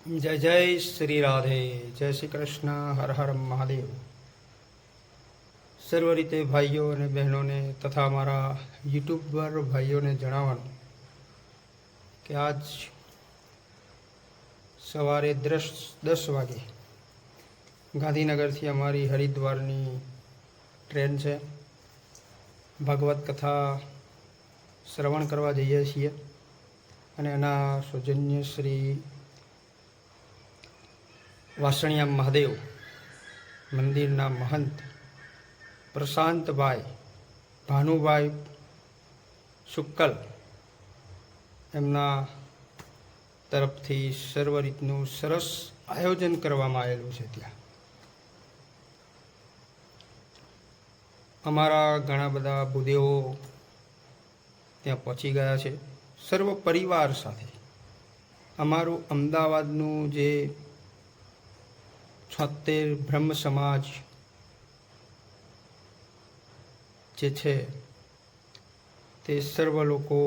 जय जय श्री राधे, जय श्री कृष्ण, हर हर महादेव। સર્વ રીતે ભાઈઓ અને બહેનોને તથા મારા યુટ્યુબર ભાઈઓને જણાવવાનું કે આજ સવારે 10 વાગે ગાંધીનગરથી અમારી હરિદ્વારની ટ્રેન છે। ભાગવત કથા શ્રવણ કરવા જઈએ છીએ અને એના સૌજન્ય શ્રી વાસણિયા મહાદેવ મંદિરના મહંત પ્રશાંતભાઈ ભાનુભાઈ શુક્લ એમના તરફથી સર્વ રીતનું સરસ આયોજન કરવામાં આવેલું છે। ત્યાં અમારા ઘણા બધા ભૂદેવો ત્યાં પહોંચી ગયા છે સર્વ પરિવાર સાથે। અમારું અમદાવાદનું જે 76 બ્રહ્મ સમાજ જે છે તે સર્વ લોકો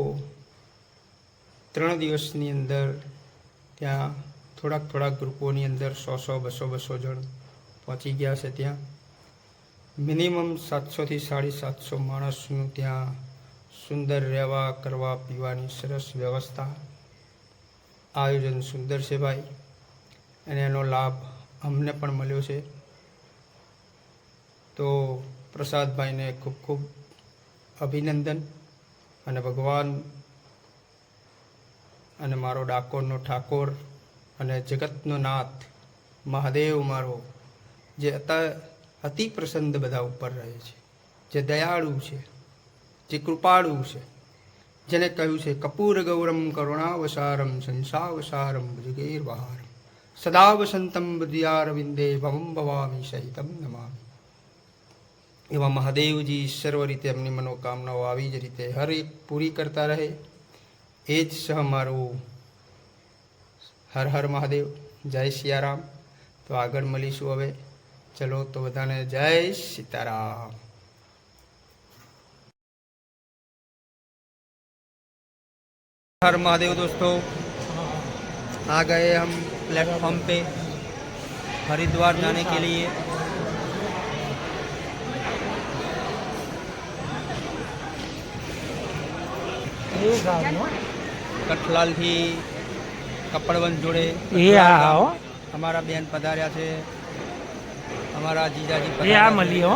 3 દિવસની અંદર ત્યાં થોડાક ગ્રુપોની અંદર 100 200 જણ પહોંચી ગયા છે। ત્યાં મિનિમમ 700 થી 750 માણસનું ત્યાં સુંદર રહેવા કરવા પીવાની સરસ વ્યવસ્થા, આયોજન સુંદર છે ભાઈ, અને એનો લાભ અમને પણ મળ્યો છે। તો પ્રસાદભાઈને ખૂબ ખૂબ અભિનંદન, અને ભગવાન અને મારો ડાકોરનો ઠાકોર અને જગતનો નાથ મહાદેવ મારો જે અતિ પ્રસન્ન બધા ઉપર રહે છે, જે દયાળુ છે, જે કૃપાળુ છે, જેને કહ્યું છે કપૂર ગૌરમ કરુણાવસારમ સંસાવસારમ ભુજગેર્વહારમ સદા વસંતમ હૃદયારવિંદે ભવમ ભવામી સહિતમ નમામિ। એવા મહાદેવજી સર્વ રીતે એમની મનોકામનાઓ આવી જ રીતે હર એક પૂરી કરતા રહે, એ જ સહ મારું હર હર મહાદેવ, જય સિયારામ। તો આગળ મળીશું હવે, ચલો તો બધાને જય સીતારામ। हर महादेव दोस्तों, आ गए हम प्लेटफॉर्म पे हरिद्वार जाने के लिए। कठलाल थी कपड़वन जोड़े हमारा बेन पधार्या छे, हमारा जीजाजी पधार्या।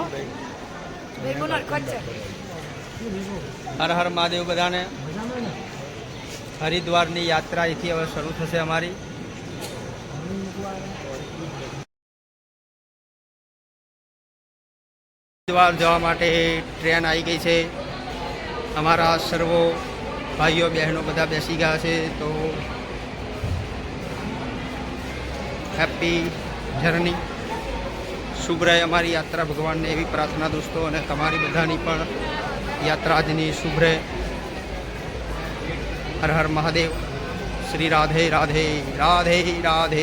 हर हर महादेव बधाने। हरिद्वाરની યાત્રા અહીંથી હવે શરૂ થશે અમારી। હરિદ્વાર જવા માટે ટ્રેન આવી ગઈ છે। અમારા સર્વો ભાઈઓ બહેનો બધા બેસી ગયા છે। તો હેપી જર્ની, શુભ રહે અમારી યાત્રા। ભગવાનને એવી પ્રાર્થના દોસ્તો, અને તમારી બધાની પણ યાત્રા આજની શુભ રહે। हर हर महादेव, श्री राधे राधे राधे राधे।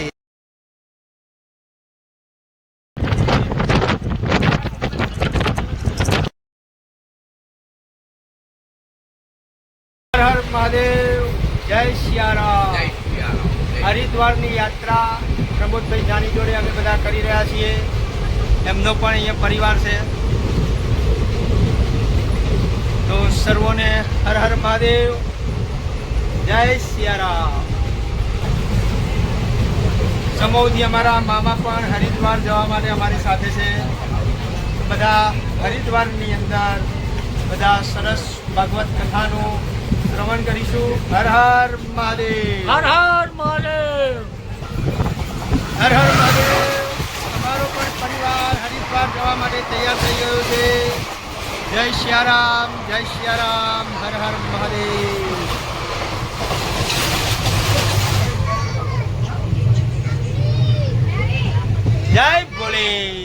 हर हर महादेव, जय सियाराम। हरिद्वाરની યાત્રા પ્રમોદભાઈ જાની જોડે અમે બધા કરી રહ્યા છીએ। એમનો પણ અહીંયા પરિવાર છે। તો સર્વોને હર હર મહાદેવ, जय सियाराम। समौदी अमारा मामा पण हरिद्वार जवा माटे अमारी साथे छे। बधा हरिद्वारनी अंदर बधा सरस भागवत कथानो श्रवण करीशुं। हर हर महादेव, हर हर महादेव, हर हर महादेव। अमारो पण परिवार हरिद्वार जवा माटे तैयार थई गयो छे। जय सियाराम, जय सियाराम, हर हर महादेव।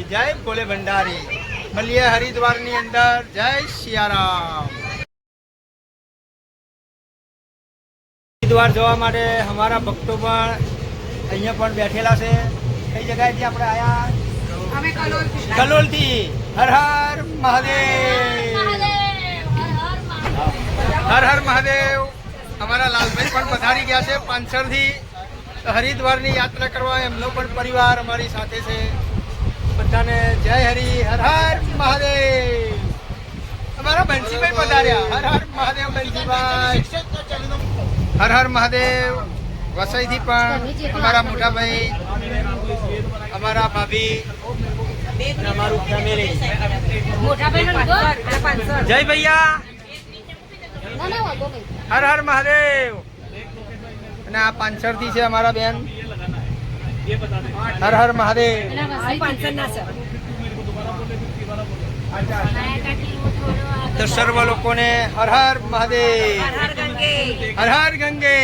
जय बोले भंडारी। मलिए हरिद्वार ની અંદર। जय सियाराम। हरिद्वार जवा माटे हमारा भक्तो पण अहींया पण बैठेला छे। कई जगहથી આપણે આયા? અમે કલોલથી। हर हर महादेव, हर हर महादेव। हमारा लालभाई पण पधारी गया छे पानसर थी। તો હરિદ્વારની યાત્રા કરવા એમનો પણ પરિવાર અમારી સાથે છે. બધાને જય હરિ, હર હર મહાદેવ. અમારા બંસીભાઈ પધાર્યા. હર હર મહાદેવ બંસીભાઈ. હર હર મહાદેવ. વસઈથી પણ અમારા મોટા ભાઈ, અમારા ભાભી, અમારું ફેમિલી. જય ભૈયા. હર હર મહાદેવ. અને આ પાંચસર થી છે અમારા બેન. હર હર મહાદેવ. તો સર્વ લોકોને હર હર મહાદેવ. હર હર ગંગે.